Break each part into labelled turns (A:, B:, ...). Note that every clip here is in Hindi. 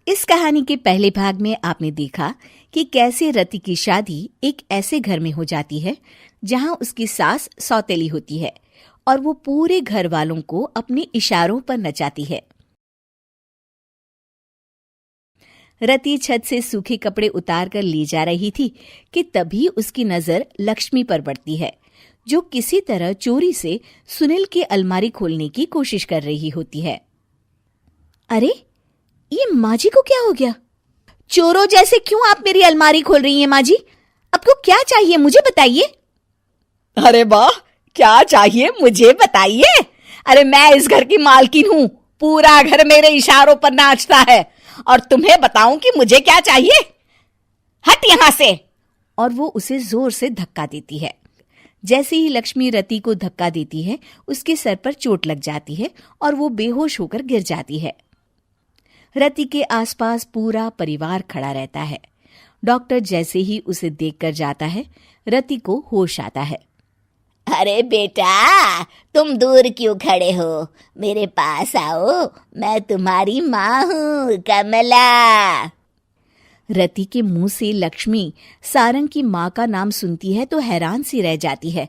A: इस कहानी के पहले भाग में आपने देखा कि कैसे रति की शादी एक ऐसे घर में हो जाती है जहां उसकी सास सौतेली होती है और वो पूरे घर वालों को अपने इशारों पर नचाती है। रति छत से सूखे कपड़े उतार कर ले जा रही थी कि तभी उसकी नजर लक्ष्मी पर पड़ती है, जो किसी तरह चोरी से सुनील की अलमारी खोलने की कोशिश कर रही होती है। अरे, ये माँ जी को क्या हो गया? चोरों जैसे क्यों आप मेरी अलमारी खोल रही हैं माँ जी? आपको क्या चाहिए मुझे बताइए।
B: अरे वाह, क्या चाहिए मुझे बताइए। अरे मैं इस घर की मालकिन हूँ, पूरा घर मेरे इशारों पर नाचता है और तुम्हें बताऊं कि मुझे क्या चाहिए? हट यहाँ से।
A: और वो उसे जोर से धक्का देती है। जैसे ही लक्ष्मी रति को धक्का देती है, उसके सर पर चोट लग जाती है और वो बेहोश होकर गिर जाती है। रति के आसपास पूरा परिवार खड़ा रहता है। डॉक्टर जैसे ही उसे देखकर जाता है, रति को होश आता है।
C: अरे बेटा, तुम दूर क्यों खड़े हो? मेरे पास आओ, मैं तुम्हारी माँ हूँ, कमला।
A: रति के मुंह से लक्ष्मी सारंग की माँ का नाम सुनती है तो हैरान सी रह जाती है।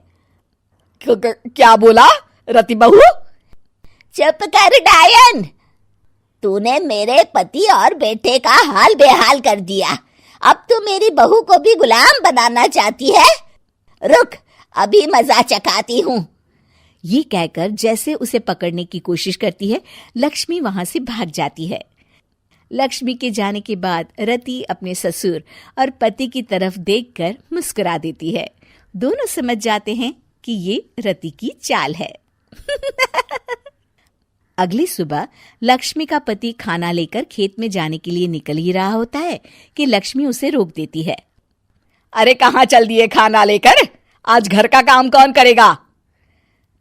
B: क्या बोला रति बहू?
C: चुप कर डायन, तूने मेरे पति और बेटे का हाल बेहाल कर दिया। अब तू मेरी बहू को भी गुलाम बनाना चाहती है? रुक, अभी मजा चखाती हूँ।
A: ये कहकर जैसे उसे पकड़ने की कोशिश करती है, लक्ष्मी वहां से भाग जाती है। लक्ष्मी के जाने के बाद रति अपने ससुर और पति की तरफ देखकर मुस्कुरा देती है। दोनों समझ जाते हैं कि ये रति की चाल है। अगली सुबह लक्ष्मी का पति खाना लेकर खेत में जाने के लिए निकल ही रहा होता है कि लक्ष्मी उसे रोक देती है।
B: अरे कहाँ चल दिए खाना लेकर? आज घर का काम कौन करेगा?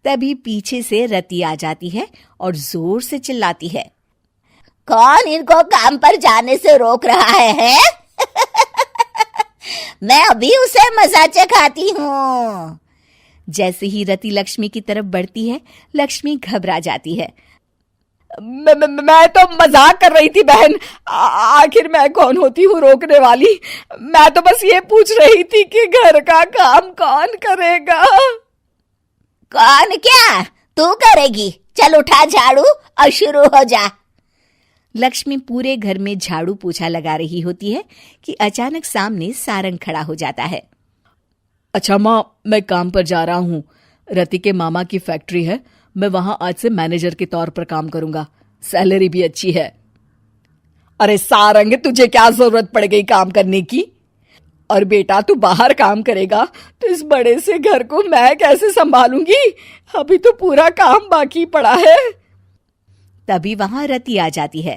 A: तभी पीछे से रति आ जाती है और जोर से चिल्लाती है।
C: कौन इनको काम पर जाने से रोक रहा है? मैं अभी उसे मजा चखाती हूँ।
A: जैसे ही रति लक्ष्मी की तरफ बढ़ती है, लक्ष्मी घबरा जाती है।
B: मैं तो मजाक कर रही थी बहन। आखिर मैं कौन होती हूँ रोकने वाली? मैं तो बस ये पूछ रही थी कि घर का काम कौन करेगा।
C: कौन क्या? तू करेगी। चल उठा झाड़ू और शुरू हो जा।
A: लक्ष्मी पूरे घर में झाड़ू पोछा लगा रही होती है कि अचानक सामने सारंग खड़ा हो जाता है।
D: अच्छा माँ, मैं काम पर जा रहा हूँ। रति के मामा की फैक्ट्री है, मैं वहां आज से मैनेजर के तौर पर काम करूंगा। सैलरी भी अच्छी है।
B: अरे सारंग, तुझे क्या जरूरत पड़ गई काम करने की? और बेटा तू बाहर काम करेगा तो इस बड़े से घर को मैं कैसे संभालूंगी? अभी तो पूरा काम बाकी पड़ा है।
A: तभी वहां रति आ जाती है।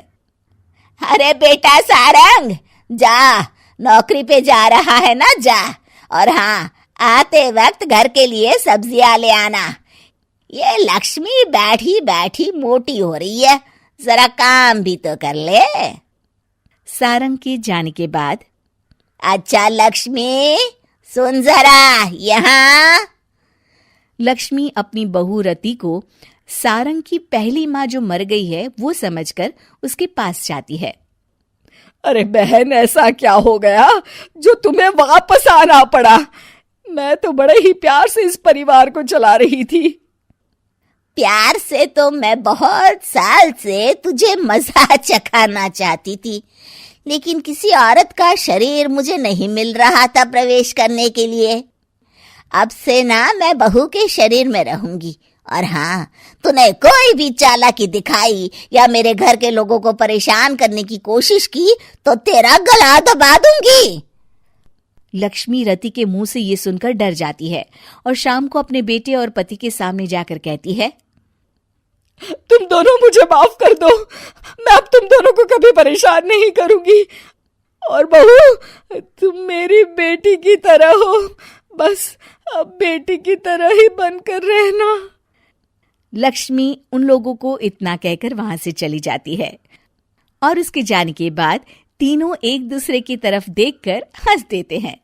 C: अरे बेटा सारंग, जा, नौकरी पे जा रहा है ना, जा। और हाँ, आते वक्त घर के लिए सब्जियां ले आना। ये लक्ष्मी बैठी बैठी मोटी हो रही है, जरा काम भी तो कर ले।
A: सारंग के जाने के बाद,
C: अच्छा लक्ष्मी, सुन जरा यहाँ।
A: लक्ष्मी अपनी बहू रति को सारंग की पहली माँ जो मर गई है वो समझकर उसके पास जाती है।
B: अरे बहन, ऐसा क्या हो गया जो तुम्हें वापस आना पड़ा? मैं तो बड़े ही प्यार से इस परिवार को चला रही थी।
C: प्यार से तो मैं बहुत साल से तुझे मजा चखाना चाहती थी, लेकिन किसी औरत का शरीर मुझे नहीं मिल रहा था प्रवेश करने के लिए। अब से ना मैं बहू के शरीर में रहूंगी। और हाँ, तूने कोई भी चालाकी दिखाई या मेरे घर के लोगों को परेशान करने की कोशिश की तो तेरा गला दबा दूंगी।
A: लक्ष्मी रति के मुंह से ये सुनकर डर जाती है और शाम को अपने बेटे और पति के सामने जाकर कहती है,
B: तुम दोनों मुझे माफ कर दो। मैं अब तुम दोनों को कभी परेशान नहीं करूंगी। और बहू, तुम मेरी बेटी की तरह हो, बस अब बेटी की तरह ही बनकर रहना।
A: लक्ष्मी उन लोगों को इतना कहकर वहां से चली जाती है और उसके जाने के बाद तीनों एक दूसरे की तरफ देखकर हंस देते हैं।